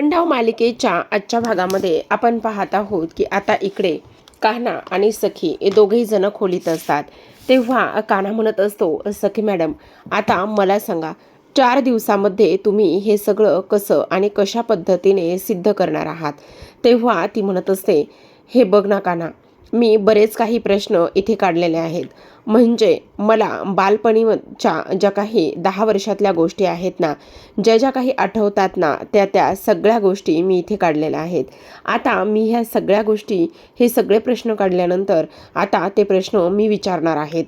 खंडाव मालिकेच्या आजच्या भागामध्ये आपण पाहत आहोत की आता इकडे कान्हा आणि सखी हे दोघेही जण खोलीत असतात. तेव्हा कान्हा म्हणत असतो, सखी मॅडम आता मला सांगा 4 दिवसामध्ये तुम्ही हे सगळं कसं आणि कशा पद्धतीने सिद्ध करणार आहात. तेव्हा ती म्हणत असते, हे बघ ना कान्हा, मी बरेच काही प्रश्न इथे काढलेले आहेत. म्हणजे मला बालपणीच्या ज्या काही 10 वर्षातल्या गोष्टी आहेत ना, ज्या ज्या काही आठवतात ना, त्या सगळ्या गोष्टी मी इथे काढलेल्या आहेत. आता मी ह्या सगळ्या गोष्टी, हे सगळे प्रश्न काढल्यानंतर आता ते प्रश्न मी विचारणार आहेत,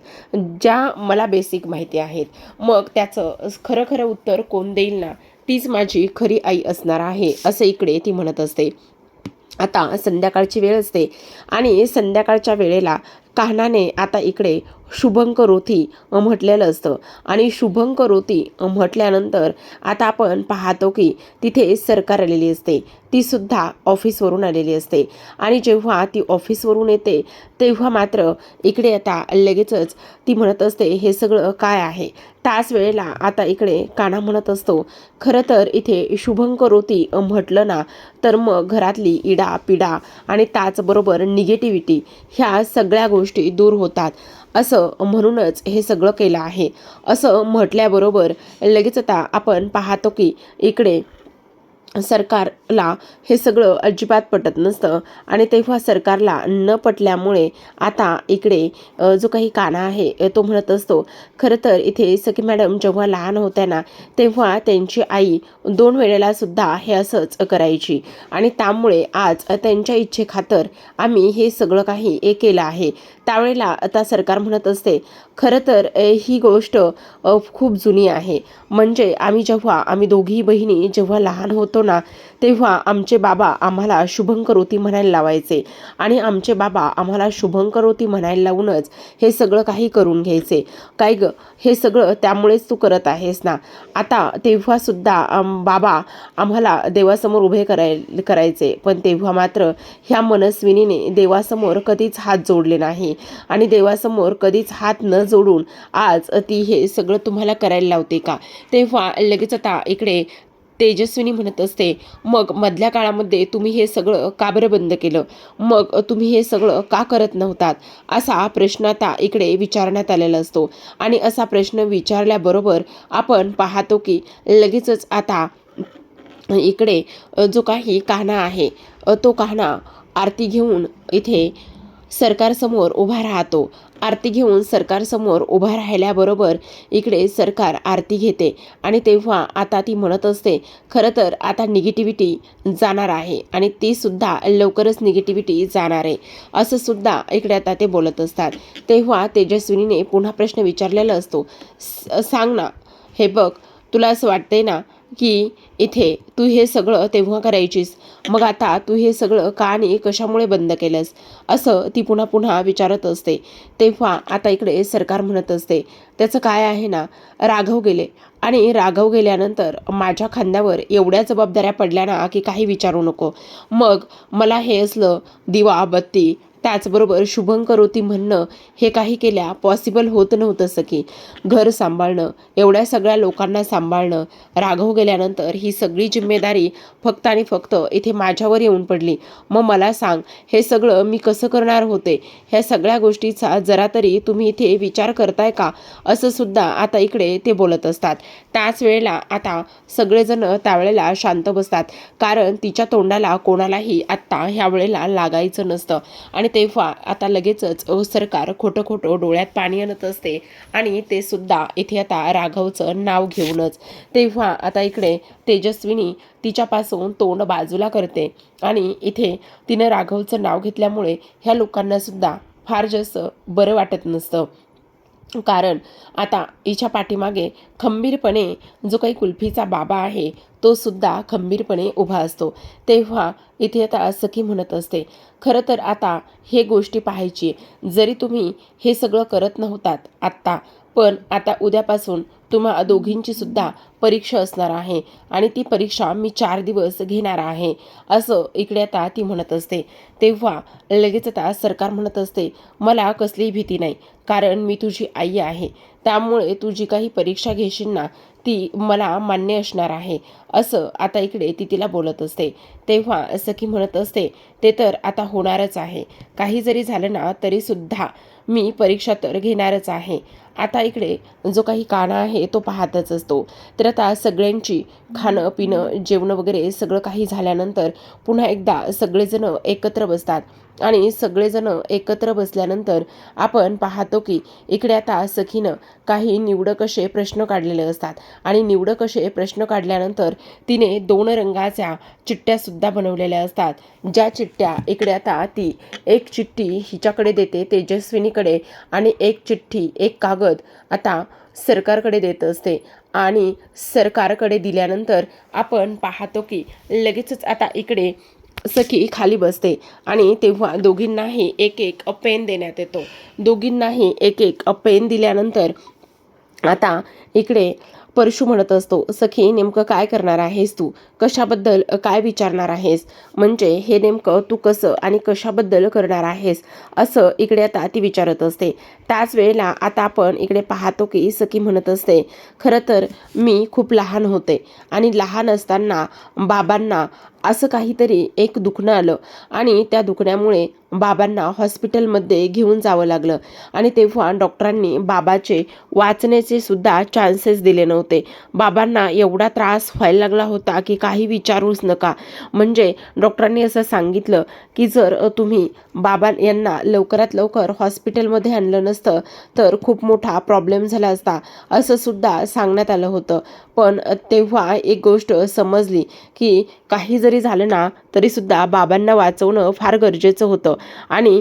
ज्या मला बेसिक माहिती आहेत. मग त्याचं खरं खरं उत्तर कोण देईल ना, तीच माझी खरी आई असणार आहे, असं इकडे ती म्हणत असते. आता संध्याकाळची वेळ असते आणि संध्याकाळच्या वेळेला कान्हाने आता इकडे शुभंकरोती म्हटलेलं असतं. आणि शुभंकरोती म्हटल्यानंतर आता आपण पाहतो की तिथे सरकार आलेली असते. ती सुद्धा ऑफिसवरून आलेली असते. आणि जेव्हा ती ऑफिसवरून येते तेव्हा मात्र इकडे आता लगेचच ती म्हणत असते, हे सगळं काय आहे. त्याच वेळेला आता इकडे कान्हा म्हणत असतो, खरं तर इथे शुभंकरोती म्हटलं ना, तर मग घरातली इडा पिडा आणि त्याचबरोबर निगेटिव्हिटी ह्या सगळ्या गोष्टी दूर होतात, असं म्हणूनच हे सगळं केलं आहे. असं म्हटल्याबरोबर लगेच आता आपण पाहतो की इकडे सरकारला हे सगळं अजिबात पटत नसतं. आणि तेव्हा सरकारला न पटल्यामुळे आता इकडे जो काही कान्हा आहे तो म्हणत असतो, खरं तर इथे सखी मॅडम जेव्हा लहान होत्या ना, तेव्हा त्यांची आई 2 वेळेला सुद्धा हे असंच करायची. आणि त्यामुळे आज त्यांच्या इच्छेखातर आम्ही हे सगळं काही केलं आहे. त्यावेळेला आता सरकार म्हणत असते, खरं तर ही गोष्ट खूप जुनी आहे. म्हणजे आम्ही दोघी बहिणी जेव्हा लहान होतो ना, तेव्हा आमचे बाबा आम्हाला शुभंकरोती म्हणायला लावायचे. आणि आमचे बाबा आम्हाला शुभंकरोती म्हणायला लावूनच हे सगळं काही करून घ्यायचे. काय ग, हे सगळं त्यामुळेच तू करत आहेस ना. आता तेव्हा सुद्धा बाबा आम्हाला देवासमोर उभे करायचे, पण तेव्हा मात्र ह्या मनस्विनीने देवासमोर कधीच हात जोडले नाही. आणि देवासमोर कधीच हात न जोडून आज ती हे सगळं तुम्हाला करायला लावते का. तेव्हा लगेच आता इकडे तेजस्विनी म्हणत असते, मग मधल्या काळामध्ये तुम्ही हे सगळं का बरं बंद केलं. मग तुम्ही हे सगळं का करत नव्हतात, असा प्रश्न आता इकडे विचारण्यात आलेला असतो. आणि असा प्रश्न विचारल्याबरोबर आपण पाहतो की लगेचच आता इकडे जो काही कान्हा आहे तो कान्हा आरती घेऊन इथे सरकारसमोर उभा राहतो. आरती घेऊन सरकारसमोर उभा राहिल्याबरोबर इकडे सरकार आरती घेते. आणि तेव्हा आता ती म्हणत असते, खरं तर आता निगेटिव्हिटी जाणार आहे आणि ती सुद्धा लवकरच निगेटिव्हिटी जाणार आहे, असं सुद्धा इकडे आता ते बोलत असतात. तेव्हा तेजस्विनीने पुन्हा प्रश्न विचारलेला असतो, सांग ना, हे बघ, तुला असं वाटतंय ना की इथे तू हे सगळं तेव्हा करायचीस, मग आता तू हे सगळं का आणि कशामुळे बंद केलंस, असं ती पुन्हा पुन्हा विचारत असते. तेव्हा आता इकडे सरकार म्हणत असते, त्याचं काय आहे ना, राघव गेले आणि राघव गेल्यानंतर माझ्या खांद्यावर एवढ्या जबाबदाऱ्या पडल्या ना की काही विचारू नको. मग मला हे असलं दिवा बत्ती त्याचबरोबर शुभंकरोती म्हणणं हे काही केल्या पॉसिबल होत नव्हतं. सखी घर सांभाळणं, एवढ्या सगळ्या लोकांना सांभाळणं, राघव गेल्यानंतर ही सगळी जिम्मेदारी फक्त आणि फक्त इथे माझ्यावर येऊन पडली. मग मला सांग, हे सगळं मी कसं करणार होते. ह्या सगळ्या गोष्टीचा जरा तरी तुम्ही इथे विचार करताय का, असं सुद्धा आता इकडे ते बोलत असतात. त्याच वेळेला आता सगळेजण त्यावेळेला शांत बसतात, कारण तिच्या तोंडाला कोणालाही आत्ता ह्या वेळेला लागायचं नसतं. आणि तेव्हा आता लगेचच सरकार खोटं खोटं डोळ्यात पाणी आणत असते. आणि ते सुद्धा इथे आता राघवचं नाव घेऊनच. तेव्हा आता इकडे तेजस्विनी तिच्यापासून तोंड बाजूला करते. आणि इथे तिनं राघवचं नाव घेतल्यामुळे ह्या लोकांना सुद्धा फार जास्त बरं वाटत नसतं. कारण आता हिच्या पाठीमागे खंबीरपणे जो काही कुल्फीचा बाबा आहे तो सुद्धा खंबीरपणे उभा असतो. तेव्हा इथे आता सखी म्हणत असते, खरं तर आता हे गोष्टी पाहायची, जरी तुम्ही हे सगळं करत नव्हतात आत्ता, पण आता उद्यापासून तुम्हा दोघींची सुद्धा परीक्षा असणार आहे आणि ती परीक्षा मी 4 दिवस घेणार आहे, असं इकडे आता ती म्हणत असते. तेव्हा लगेच आता सरकार म्हणत असते, मला कसलीही भीती नाही, कारण मी तुझी आई आहे. त्यामुळे तू जी काही परीक्षा घेशील ना ती मला मान्य असणार आहे, असं आता इकडे ती तिला बोलत असते. तेव्हा सखी म्हणत असते, ते तर आता होणारच आहे. काही जरी झालं ना तरीसुद्धा मी परीक्षा तर घेणारच आहे. आता इकडे जो काही काना आहे तो पाहतच असतो. तर आता सगळ्यांची खाणं पिणं जेवणं वगैरे सगळं काही झाल्यानंतर पुन्हा एकदा सगळेजण एकत्र बसतात आणि सगळेजण एकत्र बसल्यानंतर आपण पाहतो की इकडे आता सखीनं काही निवडक असे प्रश्न काढलेले असतात आणि निवडक असे प्रश्न काढल्यानंतर तिने 2 रंगाच्या चिठ्ठ्यासुद्धा बनवलेल्या असतात. ज्या चिठ्ठ्या इकडे आता ती एक चिठ्ठी हिच्याकडे देते तेजस्विनीकडे आणि एक चिठ्ठी एक कागद आता सरकारकडे देत असते आणि सरकारकडे दिल्यानंतर आपण पाहतो की लगेचच आता इकडे सखी खाली बसते आणि तेव्हा दोघींनाही एक एक पेन देण्यात येतो. दोघींनाही एक एक पेन दिल्यानंतर आता इकडे परशू म्हणत असतो, सखी नेमकं काय करणार आहेस तू? कशाबद्दल काय विचारणार आहेस? म्हणजे हे नेमकं तू कसं आणि कशाबद्दल करणार आहेस? असं इकडे आता ती विचारत असते. त्याच वेळेला आता आपण इकडे पाहतो की सखी म्हणत असते, खरं तर मी खूप लहान होते आणि लहान असताना बाबांना असं काहीतरी एक दुखणं आलं आणि त्या दुखण्यामुळे बाबांना हॉस्पिटलमध्ये घेऊन जावं लागलं आणि तेव्हा डॉक्टरांनी बाबाचे वाचण्याचे सुद्धा चान्सेस दिले नव्हते. बाबांना एवढा त्रास व्हायला लागला होता की काही विचारूच नका. म्हणजे डॉक्टरांनी असं सांगितलं की जर तुम्ही बाबा यांना लवकरात लवकर हॉस्पिटलमध्ये आणलं नसतं तर खूप मोठा प्रॉब्लेम झाला असता, असं सुद्धा सांगण्यात आलं होतं. पण तेव्हा एक गोष्ट समजली की काही जरी झालं ना तरीसुद्धा बाबांना वाचवणं फार गरजेचं होतं आणि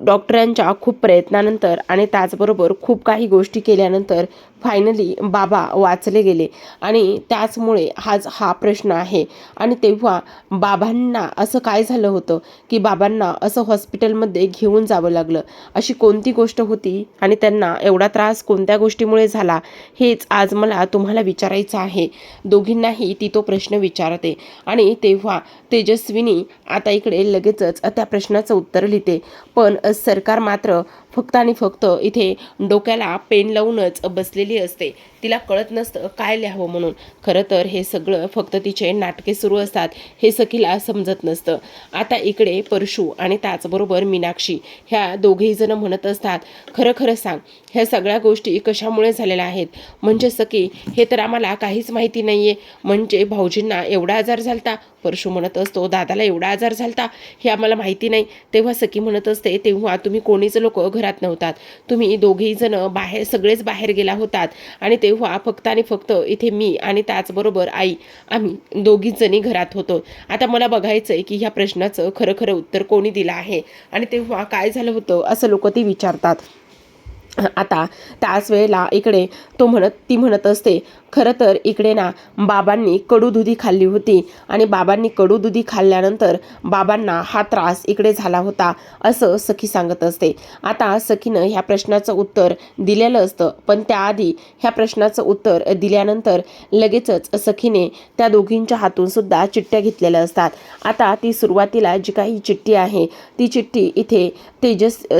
डॉक्टरांच्या खूप प्रयत्नानंतर आणि त्याचबरोबर खूप काही गोष्टी केल्यानंतर फायनली बाबा वाचले गेले आणि त्याचमुळे हा प्रश्न आहे. आणि तेव्हा बाबांना असं काय झालं होतं की बाबांना असं हॉस्पिटलमध्ये घेऊन जावं लागलं? अशी कोणती गोष्ट होती आणि त्यांना एवढा त्रास कोणत्या गोष्टीमुळे झाला, हेच आज मला तुम्हाला विचारायचं आहे. दोघींनाही ती तो प्रश्न विचारते आणि तेव्हा तेजस्विनी आता इकडे लगेचच त्या प्रश्नाचं उत्तर लिहिते. पण सरकार मात्र फक्त आणि फक्त इथे डोक्याला पेन लावूनच बसलेली असते. तिला कळत नसतं काय लिहावं म्हणून. खरं तर हे सगळं फक्त तिचे नाटके सुरू असतात हे सखीला समजत नसतं. आता इकडे परशू आणि त्याचबरोबर मीनाक्षी ह्या दोघेही जण म्हणत असतात, खरं खरं सांग ह्या सगळ्या गोष्टी कशामुळे झालेल्या आहेत? म्हणजे सखी हे तर आम्हाला काहीच माहिती नाहीये. म्हणजे भाऊजींना एवढा आजार झालता? परशू म्हणत असतो, दादाला एवढा आजार झालता हे आम्हाला माहिती नाही. तेव्हा सखी म्हणत असते, तेव्हा तुम्ही कोणीच लोक घरात नव्हतात. तुम्ही दोघेही जण बाहेर सगळेच बाहेर गेला होतात आणि तेव्हा फक्त आणि फक्त इथे मी आणि त्याचबरोबर आई आम्ही दोघीच जणी घरात होतो. आता मला बघायचंय की ह्या प्रश्नाचं खरं खरं उत्तर कोणी दिलं आहे आणि तेव्हा काय झालं होतं असं लोक ती विचारतात. आता त्याच वेळेला इकडे ती म्हणत असते, खरं तर इकडे ना बाबांनी कडूदुधी खाल्ली होती आणि बाबांनी कडूदुधी खाल्ल्यानंतर बाबांना हा त्रास इकडे झाला होता, असं सखी सांगत असते. आता सखीनं ह्या प्रश्नाचं उत्तर दिलेलं असतं, पण त्याआधी ह्या प्रश्नाचं उत्तर दिल्यानंतर लगेचच सखीने त्या दोघींच्या हातून सुद्धा चिठ्ठ्या घेतलेल्या असतात. आता ती सुरुवातीला जी काही चिठ्ठी आहे ती चिठ्ठी इथे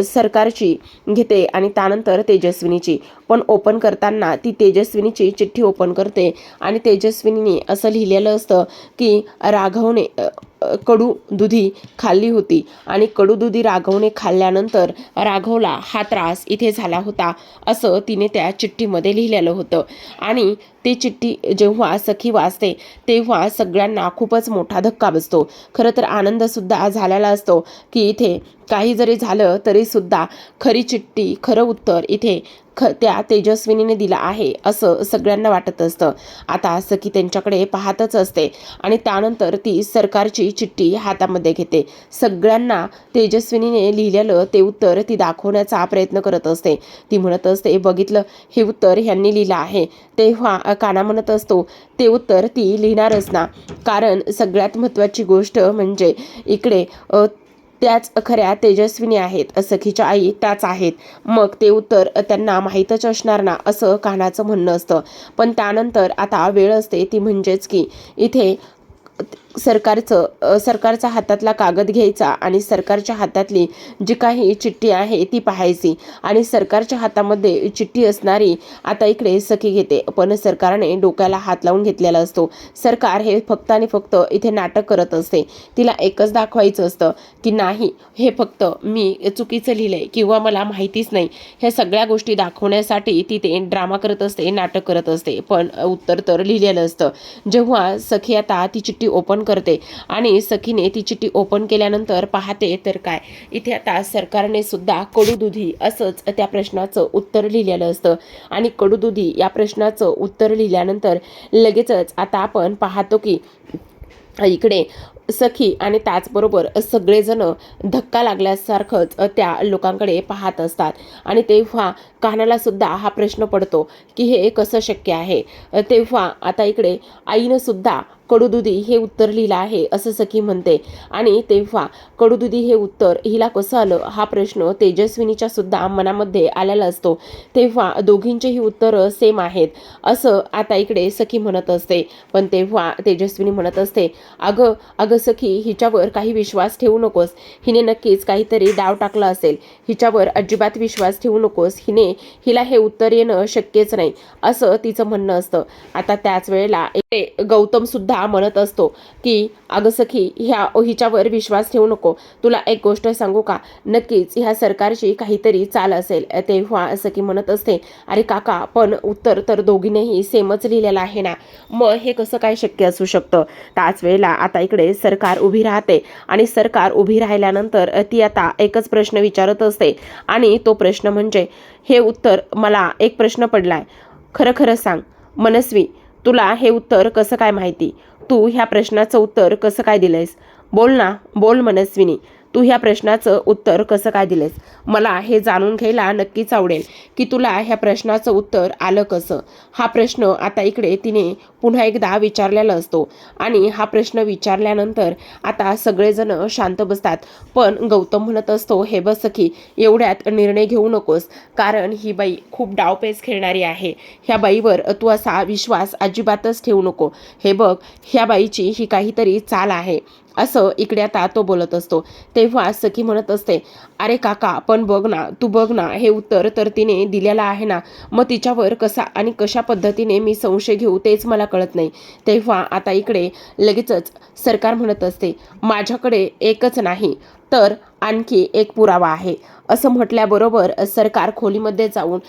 सरकारची घेते आणि त्यानंतर तेजस्विनीची. पण ओपन करताना ती तेजस्विनीची चिठ्ठी ओपन करते आणि तेजस्विनीने असं लिहिलेलं असतं की राघवने कडूदुधी खाल्ली होती आणि कडूदुधी राघवने खाल्ल्यानंतर राघवला हा त्रास इथे झाला होता, असं तिने त्या चिठ्ठीमध्ये लिहिलेलं होतं. आणि ती चिठ्ठी जेव्हा सखी वाचते तेव्हा सगळ्यांना खूपच मोठा धक्का बसतो. खरं तर आनंदसुद्धा झालेला असतो की इथे काही जरी झालं तरीसुद्धा खरी चिठ्ठी खरं उत्तर इथे त्या तेजस्विनीने दिला आहे असं सगळ्यांना वाटत असतं. आता सखी त्यांच्याकडे पाहतच असते आणि त्यानंतर ती सरकारची चिठ्ठी हातामध्ये घेते. सगळ्यांना तेजस्विनीने लिहिलेलं ते उत्तर ती दाखवण्याचा प्रयत्न करत असते. ती म्हणत असते, बघितलं हे उत्तर ह्यांनी लिहिलं आहे. तेव्हा काना म्हणत असतो, ते उत्तर ती लिहिणारच ना, कारण सगळ्यात महत्त्वाची गोष्ट म्हणजे इकडे त्याच खऱ्या तेजस्विनी आहेत, सखीच्या आई त्याच आहेत. मग ते उत्तर त्यांना माहीतच असणार ना, असं कान्हाचं म्हणणं असतं. पण त्यानंतर आता वेळ असते ती म्हणजेच की इथे सरकारचा हातातला कागद घ्यायचा आणि सरकारच्या हातातली जी काही चिठ्ठी आहे ती पाहायची. आणि सरकारच्या हातामध्ये चिठ्ठी असणारी आता इकडे सखी घेते, पण सरकारने डोक्याला हात लावून घेतलेला असतो. सरकार हे फक्त आणि फक्त इथे नाटक करत असते. तिला एकच दाखवायचं असतं की नाही, हे फक्त मी चुकीचं लिहिलंय किंवा मला माहितीच नाही, ह्या सगळ्या गोष्टी दाखवण्यासाठी ती ते ड्रामा करत असते, नाटक करत असते. पण उत्तर तर लिहिलेलं असतं. जेव्हा सखी आता ती चिठ्ठी ओपन करते आणि सखीने ती चिठ्ठी ओपन केल्यानंतर पाहते तर काय, इथे आता सरकारने सुद्धा कडूदुधी असंच त्या प्रश्नाचं उत्तर लिहिलेलं असतं. आणि कडूदुधी या प्रश्नाचं उत्तर लिहिल्यानंतर लगेचच आता आपण पाहतो की इकडे सखी आणि त्याचबरोबर सगळेजण धक्का लागल्यासारखंच त्या लोकांकडे पाहत असतात. आणि तेव्हा कान्हाला सुद्धा हा प्रश्न पडतो की हे कसं शक्य आहे. तेव्हा आता इकडे आईनं सुद्धा कडूदुधी हे उत्तर लिहिलं आहे असं सखी म्हणते. आणि तेव्हा कडूदुधी हे उत्तर हिला कसं आलं हा प्रश्न तेजस्विनीच्या सुद्धा मनामध्ये आलेला असतो. तेव्हा दोघींचेही उत्तरं सेम आहेत असं आता इकडे सखी म्हणत असते. पण तेव्हा तेजस्विनी म्हणत असते, अगं अगं सखी, हिच्यावर काही विश्वास ठेवू नकोस, हिने नक्कीच काहीतरी डाव टाकला असेल, हिच्यावर अजिबात विश्वास ठेवू नकोस, हिला हे उत्तर येणं शक्यच नाही असं तिचं म्हणणं असतं. आता त्याच वेळेला गौतम सुद्धा म्हणत असतो की अगं सखी, हिच्यावर विश्वास ठेवू नको, तुला एक गोष्ट सांगू का, नक्कीच ह्या सरकारची काहीतरी चाल असेल. तेव्हा सखी म्हणत असते, अरे काका, पण उत्तर तर दोघींनीही सेमच लिहिलेलं आहे ना, मग हे कसं काय शक्य असू शकतं. त्याच वेळेला आता इकडे सरकार उभी राहते आणि सरकार उभी राहिल्यानंतर ती आता एकच प्रश्न विचारत असते. आणि तो प्रश्न म्हणजे, हे उत्तर, मला एक प्रश्न पडलाय, खरं खरं सांग मनस्वी, तुला हे उत्तर कसं काय माहिती, तू ह्या प्रश्नाचं उत्तर कसं काय दिलंयस, बोल ना, बोल मनस्विनी, तू ह्या प्रश्नाचं उत्तर कसं काय दिलेस, मला हे जाणून घ्यायला नक्कीच आवडेल की तुला ह्या प्रश्नाचं उत्तर आलं कसं. हा प्रश्न आता इकडे तिने पुन्हा एकदा विचारलेला असतो. आणि हा प्रश्न विचारल्यानंतर आता सगळेजण शांत बसतात. पण गौतम म्हणत असतो, हे बस सखी, एवढ्यात निर्णय घेऊ नकोस, कारण ही बाई खूप डावपेच खेळणारी आहे, ह्या बाईवर तू असा विश्वास अजिबातच ठेवू नको, हे बघ, ह्या बाईची ही काहीतरी चाल आहे असं इकडे आता तो बोलत असतो. तेव्हा सखी म्हणत असते, अरे काका, पण बघ ना, तू बघ ना, हे उत्तर तर तिने दिलेलं आहे ना, मग तिच्यावर कसा आणि कशा पद्धतीने मी संशय घेऊ तेच मला कळत नाही. तेव्हा आता इकडे लगेचच सरकार म्हणत असते, माझ्याकडे एकच नाही तर आणखी एक पुरावा आहे असं म्हटल्याबरोबर सरकार खोलीमध्ये जाऊन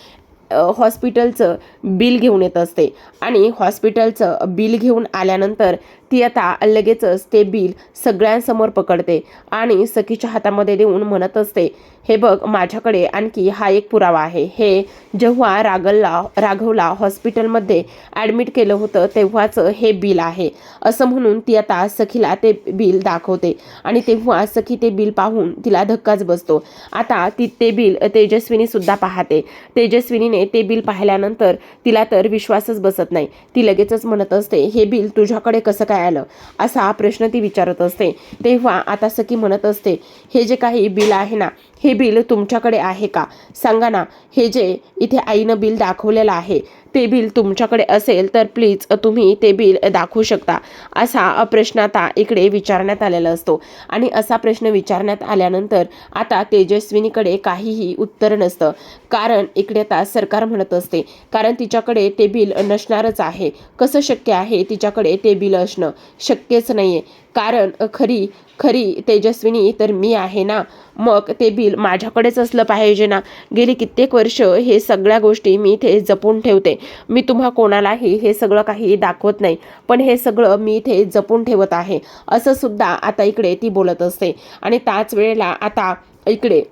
हॉस्पिटलचं बिल घेऊन येत असते. आणि हॉस्पिटलचं बिल घेऊन आल्यानंतर ती आता लगेचच ते बिल सगळ्यांसमोर पकडते आणि सखीच्या हातामध्ये देऊन म्हणत असते, हे बघ, माझ्याकडे आणखी हा एक पुरावा आहे, हे जेव्हा राघवला हॉस्पिटलमध्ये ॲडमिट केलं होतं तेव्हाचं हे बिल आहे असं म्हणून ती आता सखीला ते बिल दाखवते. आणि तेव्हा सखी ते बिल पाहून तिला धक्काच बसतो. आता ती ते बिल तेजस्विनी सुद्धा पाहते. तेजस्विनीने ते बिल पाहिल्यानंतर तिला तर विश्वासच बसत नाही. ती लगेचच म्हणत असते, हे बिल तुझ्याकडे कसं काय आलं असा प्रश्न ती विचारत असते. तेव्हा आता सखी म्हणत असते, हे जे काही बिल आहे ना, हे बिल तुमच्याकडे आहे का, सांगा ना, हे जे इथे आईनं बिल दाखवलेलं आहे ते बिल तुमच्याकडे असेल तर प्लीज तुम्ही ते बिल दाखवू शकता असा प्रश्न आता इकडे विचारण्यात आलेला असतो. आणि असा प्रश्न विचारण्यात आल्यानंतर आता तेजस्विनीकडे काहीही उत्तर नसतं. कारण इकडे आता सरकार म्हणत असते, कारण तिच्याकडे ते बिल नसणारच आहे, कसं शक्य आहे तिच्याकडे ते बिल असणं, शक्यच नाहीये, कारण खरी तेजस्विनी तर मी आहे ना, मग ते बिल माझ्याकडेच असलं पाहिजे ना, गेली कित्येक वर्ष हे सगळ्या गोष्टी मी इथे जपून ठेवते, मी तुम्हा कोणालाही हे सगळं काही दाखवत नाही, पण हे सगळं मी इथे जपून ठेवत आहे असं सुद्धा आता इकडे ती बोलत असते. आणि त्याच वेळेला आता इकडे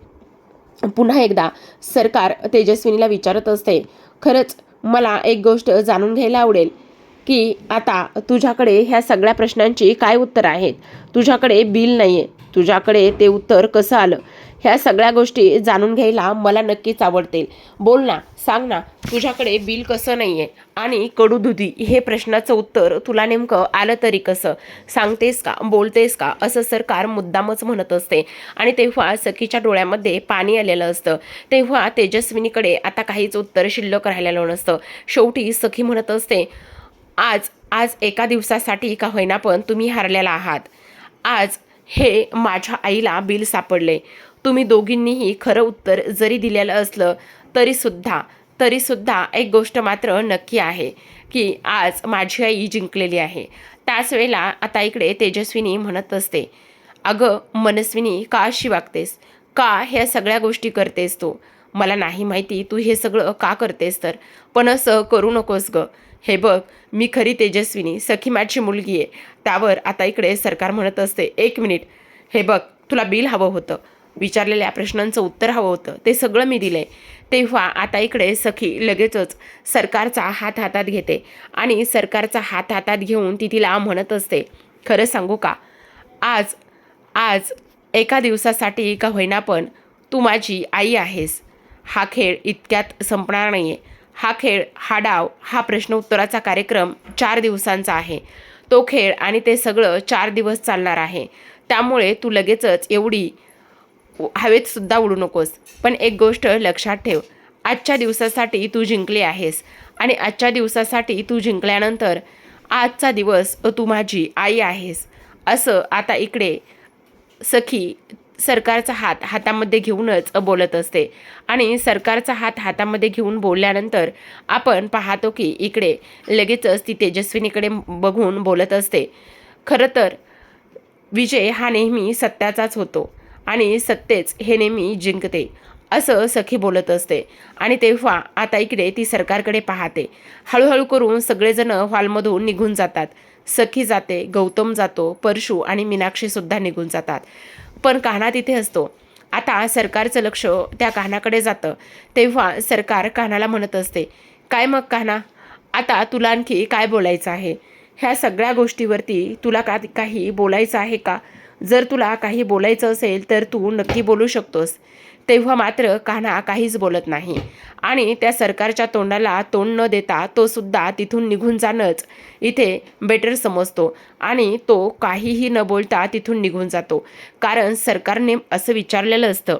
पुन्हा एकदा सरकार तेजस्विनीला विचारत असते, खरंच मला एक गोष्ट जाणून घ्यायला आवडेल की आता तुझ्याकडे ह्या सगळ्या प्रश्नांची काय उत्तर आहेत, तुझ्याकडे बिल नाही आहे, तुझ्याकडे ते उत्तर कसं आलं, ह्या सगळ्या गोष्टी जाणून घ्यायला मला नक्कीच आवडतील. बोल ना, सांग ना, तुझ्याकडे बिल कसं नाही आहे आणि कडूदुधी हे प्रश्नाचं उत्तर तुला नेमकं आलं तरी कसं? सांगतेस का, बोलतेस का, असं सरकार मुद्दामच म्हणत असते. आणि तेव्हा सखीच्या डोळ्यामध्ये पाणी आलेलं असतं. तेव्हा तेजस्विनीकडे आता काहीच उत्तर शिल्लक राहिलेलं नसतं. शेवटी सखी म्हणत असते, आज आज एका दिवसासाठी का होईना पण तुम्ही हारलेला आहात. आज हे माझ्या आईला बिल सापडले. तुम्ही दोघींनीही खरं उत्तर जरी दिलेलं असलं तरीसुद्धा एक गोष्ट मात्र नक्की आहे की आज माझी आई जिंकलेली आहे. त्याच वेळेला आता इकडे तेजस्विनी म्हणत असते, अगं मनस्विनी, का अशी वागतेस? का ह्या सगळ्या गोष्टी करतेस तू? मला नाही माहिती तू हे सगळं का करतेस तर, पण असं करू नकोस गं. हे बघ, मी खरी तेजस्विनी, सखी माझी मुलगी आहे. त्यावर आता इकडे सरकार म्हणत असते, एक मिनिट, हे बघ, तुला बिल हवं होतं, विचारलेल्या प्रश्नांचं उत्तर हवं होतं, ते सगळं मी दिलंय. तेव्हा आता इकडे सखी लगेचच सरकारचा हात हातात घेते आणि सरकारचा हात हातात घेऊन ती तिला म्हणत असते, खरं सांगू का, आज आज एका दिवसासाठी का होईना पण तू माझी आई आहेस. हा खेळ इतक्यात संपणार नाही आहे. हा खेळ, हा डाव, हा प्रश्न उत्तराचा कार्यक्रम 4 दिवसांचा आहे. तो खेळ आणि ते सगळं 4 दिवस चालणार आहे. त्यामुळे तू लगेचच एवढी हवेत सुद्धा उडू नकोस. पण एक गोष्ट लक्षात ठेव, आजच्या दिवसासाठी तू जिंकली आहेस आणि आजच्या दिवसासाठी तू जिंकल्यानंतर आजचा दिवस तू माझी आई आहेस. असं आता इकडे सखी सरकारचा हात हातामध्ये घेऊनच बोलत असते. आणि सरकारचा हात हातामध्ये घेऊन बोलल्यानंतर आपण पाहतो की इकडे लगेचच ती तेजस्विनीकडे बघून बोलत असते, खरं तर विजय हा नेहमी सत्याचाच होतो आणि सत्तेच हे नेहमी जिंकते, असं सखी बोलत असते. आणि तेव्हा आता इकडे ती सरकारकडे पाहते. हळूहळू करून सगळेजण हॉलमधून निघून जातात. सखी जाते, गौतम जातो, परशू आणि मीनाक्षीसुद्धा निघून जातात. पण कान्हा तिथे असतो. आता सरकारचं लक्ष त्या कान्हाकडे जातं. तेव्हा सरकार कान्हाला म्हणत असते, काय मग कान्हा, आता तुला आणखी काय बोलायचं आहे? ह्या सगळ्या गोष्टीवरती तुला काही बोलायचं आहे का? जर तुला काही बोलायचं असेल तर तू नक्की बोलू शकतोस. तेव्हा मात्र कान्हा काहीच बोलत नाही आणि त्या सरकारच्या तोंडाला तोंड न देता तो सुद्धा तिथून निघून जाणंच इथे बेटर समजतो आणि तो काहीही न बोलता तिथून निघून जातो. कारण सरकारने असं विचारलेलं असतं,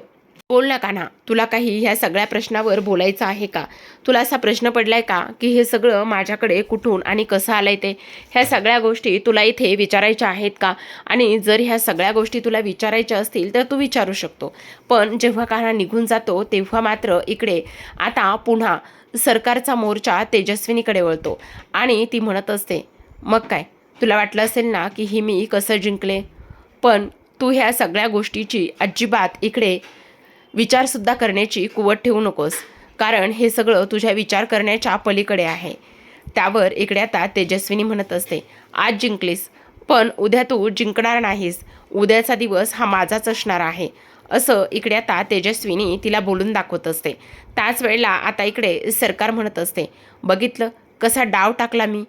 बोल ना कान्हा, तुला काही ह्या सगळ्या प्रश्नावर बोलायचं आहे का? तुला असा प्रश्न पडलाय का की हे सगळं माझ्याकडे कुठून आणि कसं आलंय ते? ह्या सगळ्या गोष्टी तुला इथे विचारायच्या आहेत का? आणि जर ह्या सगळ्या गोष्टी तुला विचारायच्या असतील तर तू विचारू शकतो. पण जेव्हा कान्हा निघून जातो तेव्हा मात्र इकडे आता पुन्हा सरकारचा मोर्चा तेजस्विनीकडे वळतो आणि ती म्हणत असते, मग काय, तुला वाटलं असेल ना की ही मी कसं जिंकले? पण तू ह्या सगळ्या गोष्टीची अजिबात इकडे विचारसुद्धा करण्याची कुवत ठेवू नकोस, कारण हे सगळं तुझ्या विचार करण्याच्या पलीकडे आहे. त्यावर इकडे आता तेजस्विनी म्हणत असते, आज जिंकलीस पण उद्या तू जिंकणार नाहीस. उद्याचा दिवस हा माझाच असणार आहे, असं इकडे आता तेजस्विनी तिला बोलून दाखवत असते. त्याच वेळेला आता इकडे सरकार म्हणत असते, बघितलं कसा डाव टाकला मी?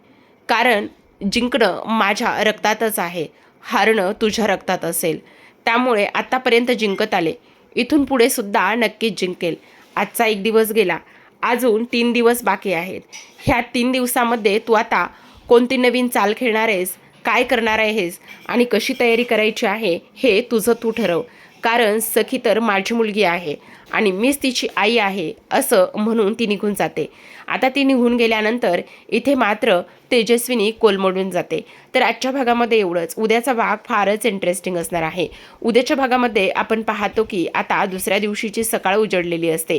कारण जिंकणं माझ्या रक्तातच आहे, हारणं तुझ्या रक्तात असेल. त्यामुळे आत्तापर्यंत जिंकत आले, इथून पुढे सुद्धा नक्कीच जिंकेल. आजचा एक दिवस गेला, अजून 3 दिवस बाकी आहेत. ह्या 3 दिवसामध्ये तू आता कोणती नवीन चाल खेळणार आहेस, काय करणार आहेस आणि कशी तयारी करायची आहे हे तुझं तू ठरव. कारण सखी तर माझी मुलगी आहे आणि मीच तिची आई आहे, असं म्हणून ती निघून जाते. आता ती निघून गेल्यानंतर इथे मात्र तेजस्विनी कोलमडून जाते. तर आजच्या भागामध्ये एवढंच. उद्याचा भाग फारच इंटरेस्टिंग असणार आहे. उद्याच्या भागामध्ये आपण पाहतो की आता दुसऱ्या दिवशीची सकाळ उजडलेली असते.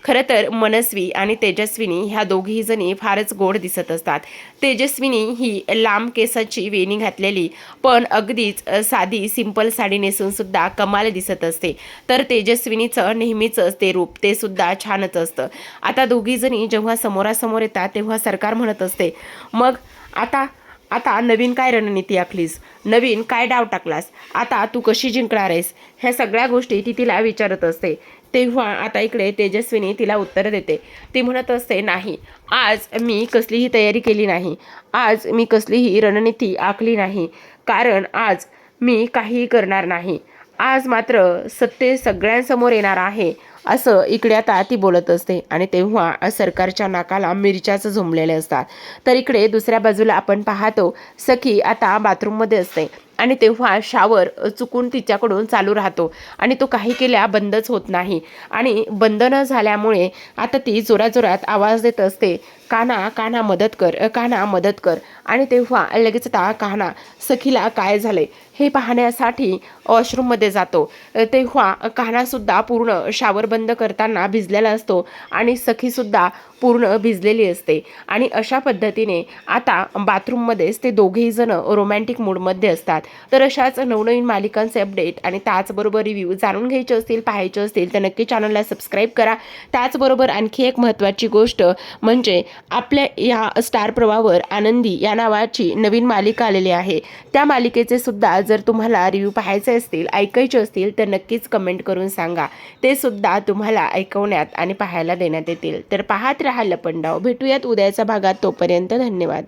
खरं तर मनस्वी आणि तेजस्विनी ह्या दोघीही जणी फारच गोड दिसत असतात. तेजस्विनी ही लांब केसाची वेणी घातलेली पण अगदीच साधी सिंपल साडी नेसून सुद्धा कमाल दिसत असते. तर तेजस्विनीचं नेहमीचंच ते रूप ते सुद्धा छानच असतं. आता दोघी जणी जेव्हा समोरासमोर येतात तेव्हा सरकार म्हणत असते, मग आता आता नवीन काय रणनीती आखलीस, नवीन काय डाव टाकलास, आता तू कशी जिंकणार आहेस? ह्या सगळ्या गोष्टी ती तिला विचारत असते. तेव्हा आता इकडे तेजस्विनी तिला उत्तर देते. ती म्हणत असते, नाही, आज मी कसलीही तयारी केली नाही, आज मी कसलीही रणनीती आखली नाही, कारण आज मी काहीही करणार नाही. आज मात्र सत्य सगळ्यांसमोर येणार आहे असं इकडे आता ती बोलत असते आणि तेव्हा सरकारच्या नाकाला मिरच्याच झोंबलेले असतात. तर इकडे दुसऱ्या बाजूला आपण पाहतो सखी आता बाथरूममध्ये असते आणि तेव्हा शावर चुकून तिच्याकडून चालू राहतो आणि तो काही केल्या बंदच होत नाही आणि बंद न झाल्यामुळे आता ती जोराजोरात आवाज देत असते, कान्हा कान्हा मदत कर, कान्हा मदत कर. आणि तेव्हा लगेच आता कान्हा सखीला काय झाले हे पाहण्यासाठी वॉशरूममध्ये जातो. तेव्हा कान्हासुद्धा पूर्ण शावर बंद करताना भिजलेला असतो आणि सखीसुद्धा पूर्ण भिजलेली असते आणि अशा पद्धतीने आता बाथरूममध्येच ते दोघेही जण रोमॅन्टिक मूडमध्ये असतात. तर अशाच नवनवीन मालिकांचे अपडेट आणि त्याचबरोबर रिव्ह्यू जाणून घ्यायचे असतील, पाहायचे असतील तर नक्की चॅनलला सबस्क्राईब करा. त्याचबरोबर आणखी एक महत्त्वाची गोष्ट म्हणजे आपल्या या स्टार प्रवाहावर आनंदी या नावाची नवीन मालिका आलेली आहे. त्या मालिकेचे सुद्धा जर तुम्हाला रिव्ह्यू पाहायचे असतील, ऐकायचे असतील तर नक्कीच कमेंट करून सांगा. ते सुद्धा तुम्हाला ऐकवण्यात आणि पाहायला देण्यात येतील. तर पाहत राहा लपंडाव. भेटूयात उद्याच्या भागात. तोपर्यंत धन्यवाद.